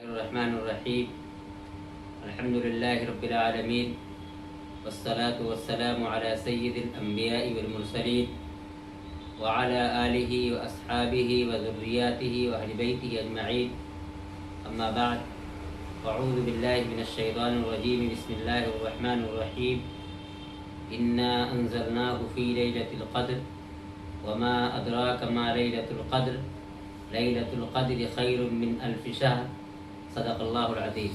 الرحمن الرحیم الحمد للہ رب العالمین والصلاة والسلام علی سید الانبیاء والمرسلین وعلی آلہ واصحابہ وذریاتہ واہل بیتہ اجمعین اما بعد اعوذ باللہ من الشیطان الرجیم بسم اللہ الرحمن الرحیم انا انزلناہ فی لیلۃ القدر وما ادراک ما لیلۃ القدر لیلۃ القدر خیر من الف شہر صدق اللہ العظیم۔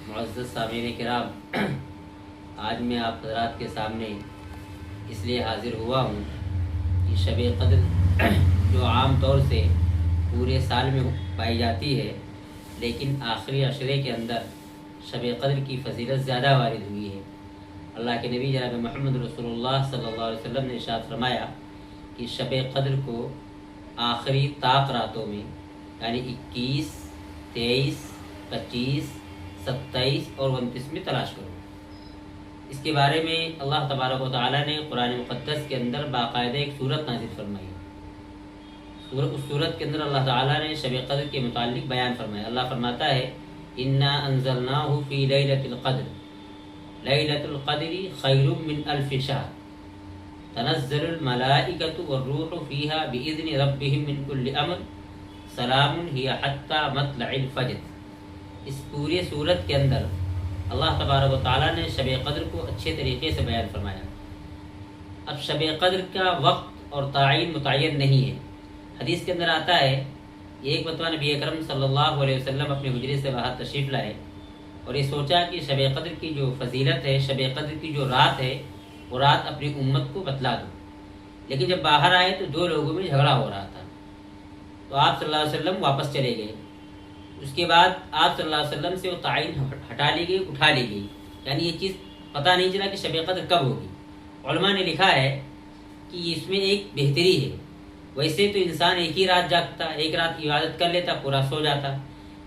معزز سامعین کرام، آج میں آپ حضرات کے سامنے اس لیے حاضر ہوا ہوں کہ شب قدر جو عام طور سے پورے سال میں پائی جاتی ہے، لیکن آخری عشرے کے اندر شب قدر کی فضیلت زیادہ وارد ہوئی ہے۔ اللہ کے نبی جناب محمد رسول اللہ صلی اللہ علیہ وسلم نے ارشاد فرمایا کہ شب قدر کو آخری طاق راتوں میں یعنی 21، 23، 25، 27 اور 29 میں تلاش کرو۔ اس کے بارے میں اللہ تبارک و تعالیٰ نے قرآن مقدس کے اندر باقاعدہ ایک سورت نازل فرمائی۔ اس سورت کے اندر اللہ تعالیٰ نے شب قدر کے متعلق بیان فرمایا۔ اللہ فرماتا ہے انا انزلناہ فی لیلۃ القدر لیلۃ القدر خیر من الف شہر تنزل الملائکۃ والروح فیہا بإذن ربہم من کل امر سلام ہی حتی مطلع الفجر۔ اس پورے صورت کے اندر اللہ تبارک و تعالیٰ نے شب قدر کو اچھے طریقے سے بیان فرمایا۔ اب شب قدر کا وقت اور تعین متعین نہیں ہے۔ حدیث کے اندر آتا ہے ایک مرتبہ نبی اکرم صلی اللہ علیہ وسلم اپنے حجرے سے باہر تشریف لائے اور یہ سوچا کہ شب قدر کی جو فضیلت ہے، شب قدر کی جو رات ہے، وہ رات اپنی امت کو بتلا دو۔ لیکن جب باہر آئے تو دو لوگوں میں جھگڑا ہو رہا تھا، تو آپ صلی اللہ علیہ وسلم واپس چلے گئے۔ اس کے بعد آپ صلی اللہ علیہ وسلم سے وہ تعین ہٹا لی گئی، اٹھا لی گئی، یعنی یہ چیز پتہ نہیں چلا کہ شب قدر کب ہوگی۔ علماء نے لکھا ہے کہ اس میں ایک بہتری ہے۔ ویسے تو انسان ایک ہی رات جاگتا، ایک رات عبادت کر لیتا، پورا سو جاتا،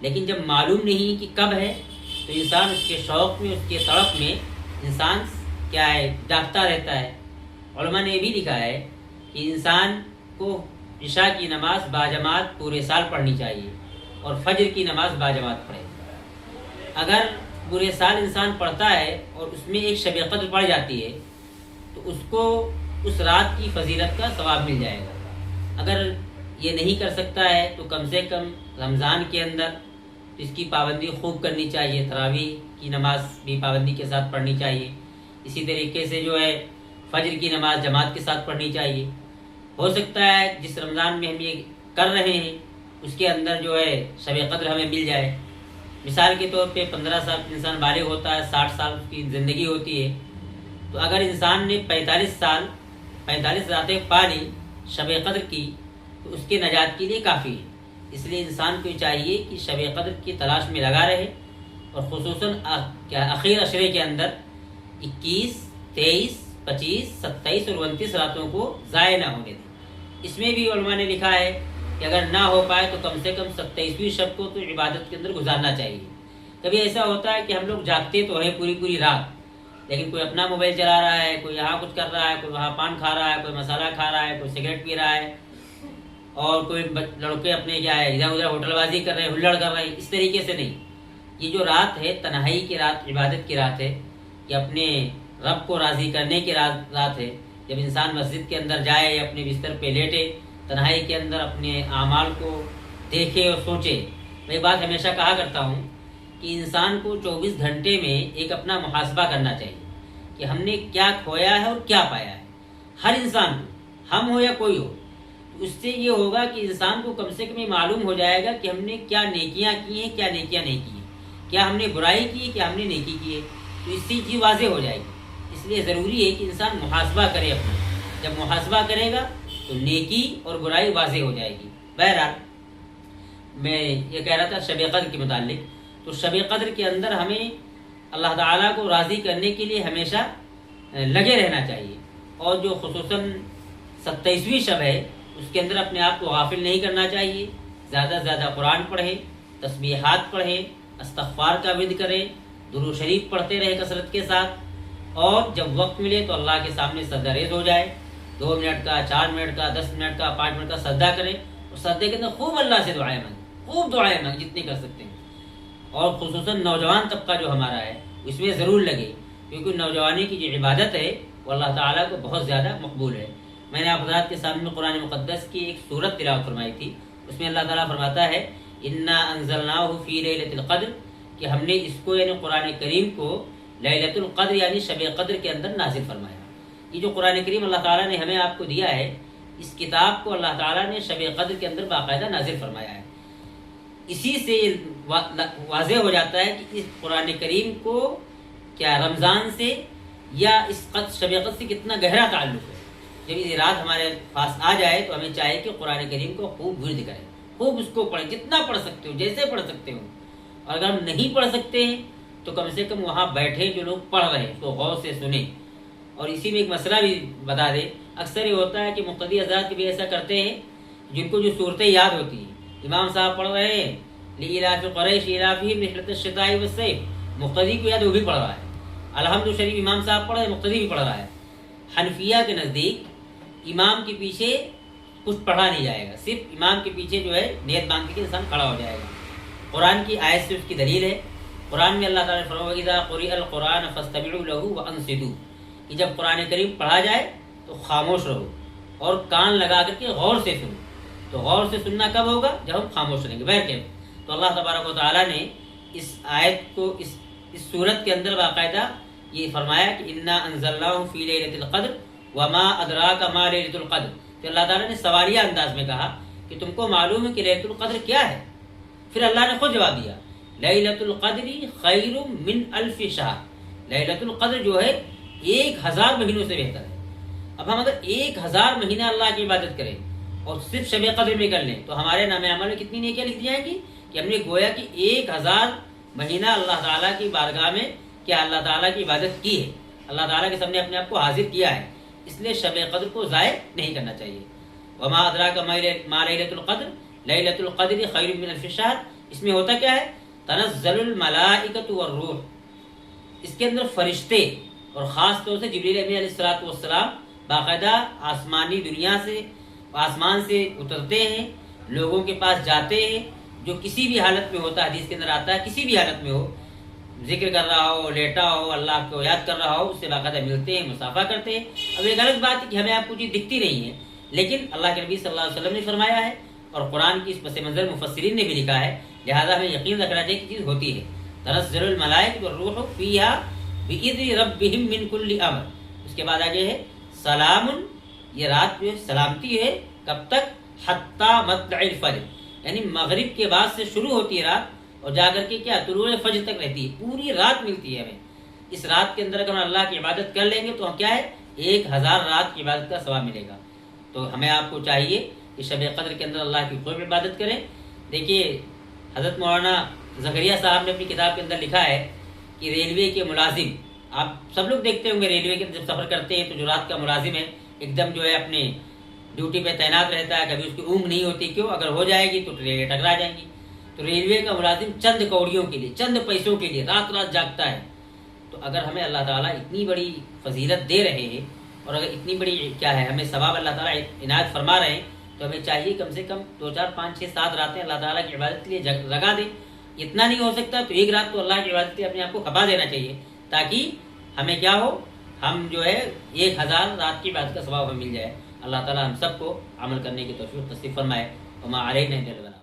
لیکن جب معلوم نہیں کہ کب ہے تو انسان اس کے شوق میں، اس کے تڑپ میں انسان کیا ہے، جاگتا رہتا ہے۔ علماء نے یہ بھی لکھا ہے کہ انسان کو عشاء کی نماز باجماعت پورے سال پڑھنی چاہیے اور فجر کی نماز باجماعت پڑھے۔ اگر پورے سال انسان پڑھتا ہے اور اس میں ایک شب قدر پڑ جاتی ہے تو اس کو اس رات کی فضیلت کا ثواب مل جائے گا۔ اگر یہ نہیں کر سکتا ہے تو کم سے کم رمضان کے اندر اس کی پابندی خوب کرنی چاہیے، تراویح کی نماز بھی پابندی کے ساتھ پڑھنی چاہیے۔ اسی طریقے سے جو ہے فجر کی نماز جماعت کے ساتھ پڑھنی چاہیے۔ ہو سکتا ہے جس رمضان میں ہم یہ کر رہے ہیں اس کے اندر جو ہے شب قدر ہمیں مل جائے۔ مثال کے طور پہ 15 سال انسان بالغ ہوتا ہے، 60 سال کی زندگی ہوتی ہے، تو اگر انسان نے 45 راتیں پا لی شب قدر کی تو اس کے نجات کے لیے کافی ہے۔ اس لیے انسان کو چاہیے کہ شب قدر کی تلاش میں لگا رہے اور خصوصاً اخیر عشرے کے اندر 21، 23، 25، 27 اور 29 راتوں کو ضائع نہ ہونے دیں۔ اس میں بھی علماء نے لکھا ہے کہ اگر نہ ہو پائے تو کم سے کم 27ویں شب کو تو عبادت کے اندر گزارنا چاہیے۔ کبھی ایسا ہوتا ہے کہ ہم لوگ جاگتے تو ہیں پوری رات، لیکن کوئی اپنا موبائل چلا رہا ہے، کوئی یہاں کچھ کر رہا ہے، کوئی وہاں پان کھا رہا ہے، کوئی مسالہ کھا رہا ہے، کوئی سگریٹ پی رہا ہے، اور کوئی لڑکے اپنے کیا ہے ادھر ادھر ہوٹل بازی کر رہے ہیں، ہلڑ کر رہے ہیں۔ اس طریقے سے نہیں۔ یہ جو رات ہے تنہائی کی رات، عبادت کی رات ہے، کہ اپنے رب کو راضی کرنے کی رات ہے۔ جب انسان مسجد کے اندر جائے، اپنے بستر پہ لیٹے، تنہائی کے اندر اپنے اعمال کو دیکھے اور سوچے۔ میں بات ہمیشہ کہا کرتا ہوں کہ انسان کو 24 گھنٹے میں ایک اپنا محاسبہ کرنا چاہیے کہ ہم نے کیا کھویا ہے اور کیا پایا ہے۔ ہر انسان کو، ہم ہو یا کوئی ہو، اس سے یہ ہوگا کہ انسان کو کم سے کم یہ معلوم ہو جائے گا کہ ہم نے کیا نیکیاں کی ہیں، کیا نیکیاں نہیں کی ہیں، کیا ہم نے برائی کی ہے، کیا ہم نے نیکی کی ہے۔ تو اس سے چیز واضح ہو جائے گی۔ اس لیے ضروری ہے کہ انسان محاسبہ کرے اپنا۔ جب محاسبہ کرے گا تو نیکی اور برائی واضح ہو جائے گی۔ بہرحال میں یہ کہہ رہا تھا شب قدر کے متعلق، تو شب قدر کے اندر ہمیں اللہ تعالیٰ کو راضی کرنے کے لیے ہمیشہ لگے رہنا چاہیے، اور جو خصوصاً 27ویں شب ہے اس کے اندر اپنے آپ کو غافل نہیں کرنا چاہیے۔ زیادہ سے زیادہ قرآن پڑھیں، تسبیحات پڑھیں، استغفار کا ورد کریں، درود شریف پڑھتے رہے کثرت کے ساتھ، اور جب وقت ملے تو اللہ کے سامنے سجدہ ریز ہو جائے۔ 2 منٹ کا، 4 منٹ کا، 10 منٹ کا، 5 منٹ کا سجدہ کریں، اور سجدے کے اندر خوب اللہ سے دعائیں مانگیں، خوب دعائیں مانگیں جتنی کر سکتے ہیں۔ اور خصوصاً نوجوان طبقہ جو ہمارا ہے اس میں ضرور لگے، کیونکہ نوجوانی کی جو عبادت ہے وہ اللہ تعالیٰ کو بہت زیادہ مقبول ہے۔ میں نے آپ حضرات کے سامنے قرآن مقدس کی ایک سورت تلاوت فرمائی تھی، اس میں اللہ تعالیٰ فرماتا ہے انا انزلناہ فی لیلۃ القدر، کہ ہم نے اس کو یعنی قرآن کریم کو لیلۃ القدر یعنی شب قدر کے اندر نازل فرمایا۔ یہ جو قرآن کریم اللہ تعالیٰ نے ہمیں آپ کو دیا ہے، اس کتاب کو اللہ تعالیٰ نے شب قدر کے اندر باقاعدہ نازل فرمایا ہے۔ اسی سے واضح ہو جاتا ہے کہ اس قرآن کریم کو کیا رمضان سے یا اس شب قدر سے کتنا گہرا تعلق ہے۔ جب یہ رات ہمارے پاس آ جائے تو ہمیں چاہیے کہ قرآن کریم کو خوب ورد کریں، خوب اس کو پڑھیں، جتنا پڑھ سکتے ہو، جیسے پڑھ سکتے ہو۔ اور اگر ہم نہیں پڑھ سکتے ہیں تو کم سے کم وہاں بیٹھے جو لوگ پڑھ رہے ہیں تو غور سے سنیں۔ اور اسی میں ایک مسئلہ بھی بتا دیں، اکثر یہ ہوتا ہے کہ مقتدی حضرات بھی ایسا کرتے ہیں جن کو جو صورتیں یاد ہوتی ہیں، امام صاحب پڑھ رہے ہیں لإلاف قریش إیلافہم رحلۃ الشتاء والصیف، مقتدی کو یاد وہ بھی پڑھ رہا ہے، الحمد شریف امام صاحب پڑھ رہے ہیں، مقتدی بھی پڑھ رہا ہے۔ حنفیہ کے نزدیک امام کے پیچھے کچھ پڑھا نہیں جائے گا، صرف امام کے پیچھے جو ہے نیت باندھ کے انسان کھڑا ہو جائے گا۔ قرآن کی آیت سے اس کی دلیل ہے، قرآن میں اللہ تعالیٰ نے فرمایا اذا قرئ القرآن فاستمعوا له وانصتوا، کہ جب قرآن کریم پڑھا جائے تو خاموش رہو اور کان لگا کر کے غور سے سنو۔ تو غور سے سننا کب ہوگا؟ جب ہم خاموش رہیں گے، بہر کے۔ تو اللہ تبارک و تعالیٰ نے اس آیت کو اس صورت کے اندر باقاعدہ یہ فرمایا کہ انا انزلناہ فی لیلۃ القدر وما ادراک ما لیلۃ القدر، کہ اللہ تعالیٰ نے سوالیہ انداز میں کہا کہ تم کو معلوم ہے کہ لیلۃ القدر کیا ہے؟ پھر اللہ نے خود جواب دیا لیلۃ القدر خیر من الف شہر، لیلۃ القدر جو ہے 1000 مہینوں سے بہتر ہے۔ اب ہم اگر 1000 مہینہ اللہ کی عبادت کریں اور صرف شب قدر میں کر لیں تو ہمارے نام عمل میں کتنی نیکیاں لکھ دی جائیں گی کہ ہم نے گویا کہ 1000 مہینہ اللہ تعالیٰ کی بارگاہ میں کیا اللہ تعالیٰ کی عبادت کی ہے، اللہ تعالیٰ کے سامنے اپنے آپ کو حاضر کیا ہے۔ اس لیے شب قدر کو ضائع نہیں کرنا چاہیے۔ وما ادراک ما لیلۃ القدر لیلۃ القدر خیر من الف شہر، اس میں ہوتا کیا ہے؟ تنزل الملائکۃ والروح، اس کے اندر فرشتے اور خاص طور سے جبریل امین علیہ السلام باقاعدہ آسمانی دنیا سے آسمان سے اترتے ہیں، لوگوں کے پاس جاتے ہیں، جو کسی بھی حالت میں ہوتا ہے، حدیث کے اندر آتا ہے کسی بھی حالت میں ہو، ذکر کر رہا ہو، لیٹا ہو، اللہ کو یاد کر رہا ہو، اس سے باقاعدہ ملتے ہیں، مصافحہ کرتے ہیں۔ اب ایک الگ بات ہے کہ ہمیں آپ کو چیز دکھتی نہیں ہے، لیکن اللہ کے نبی صلی اللہ علیہ وسلم نے فرمایا ہے اور قرآن کی اس پس منظر مفسرین نے بھی لکھا ہے، لہذا ہمیں یقین رکھنا چاہیے کہ چیز ہوتی ہے۔ تنزل الملائکۃ والروح فیہا بإذن ربہم من کل امر، اس کے بعد آگے ہے سلام، یہ رات جو ہے سلامتی ہے، کب تک؟ حتی مطلع الفجر، یعنی مغرب کے بعد سے شروع ہوتی ہے رات اور جا کر کے کیا طلوع فجر تک رہتی ہے، پوری رات ملتی ہے ہمیں۔ اس رات کے اندر اگر ہم اللہ کی عبادت کر لیں گے تو ہم کیا ہے 1000 رات کی عبادت کا ثواب ملے گا۔ تو ہمیں آپ کو چاہیے کہ شب قدر کے اندر اللہ کی خوب عبادت کریں۔ دیکھیے حضرت مولانا زکریا صاحب نے اپنی کتاب کے اندر لکھا ہے کہ ریلوے کے ملازم، آپ سب لوگ دیکھتے ہوں گے ریلوے کے جب سفر کرتے ہیں تو جو رات کا ملازم ہے ایک دم جو ہے اپنے ڈیوٹی پہ تعینات رہتا ہے، کبھی اس کی اونگ نہیں ہوتی، کیوں؟ اگر ہو جائے گی تو ٹرینیں ٹکرا جائیں گی۔ تو ریلوے کا ملازم چند کوڑیوں کے لیے، چند پیسوں کے لیے رات رات جاگتا ہے۔ تو اگر ہمیں اللہ تعالیٰ اتنی بڑی فضیلت دے رہے ہیں اور اگر اتنی بڑی کیا ہے ہمیں ثواب اللہ تعالیٰ عنایت فرما رہے ہیں تو ہمیں چاہیے کم سے کم 2 4 5 6 7 راتیں اللہ تعالیٰ کی عبادت کے لیے لگا دیں۔ اتنا نہیں ہو سکتا تو ایک رات تو اللہ کی عبادت کے لیے اپنے آپ کو کھپا دینا چاہیے، تاکہ ہمیں کیا ہو، ہم جو ہے 1000 رات کی عبادت کا ثواب ہمیں مل جائے۔ اللہ تعالیٰ ہم سب کو عمل کرنے کی توفیق نصیب فرمائے۔ وما علینا الا البلاغ۔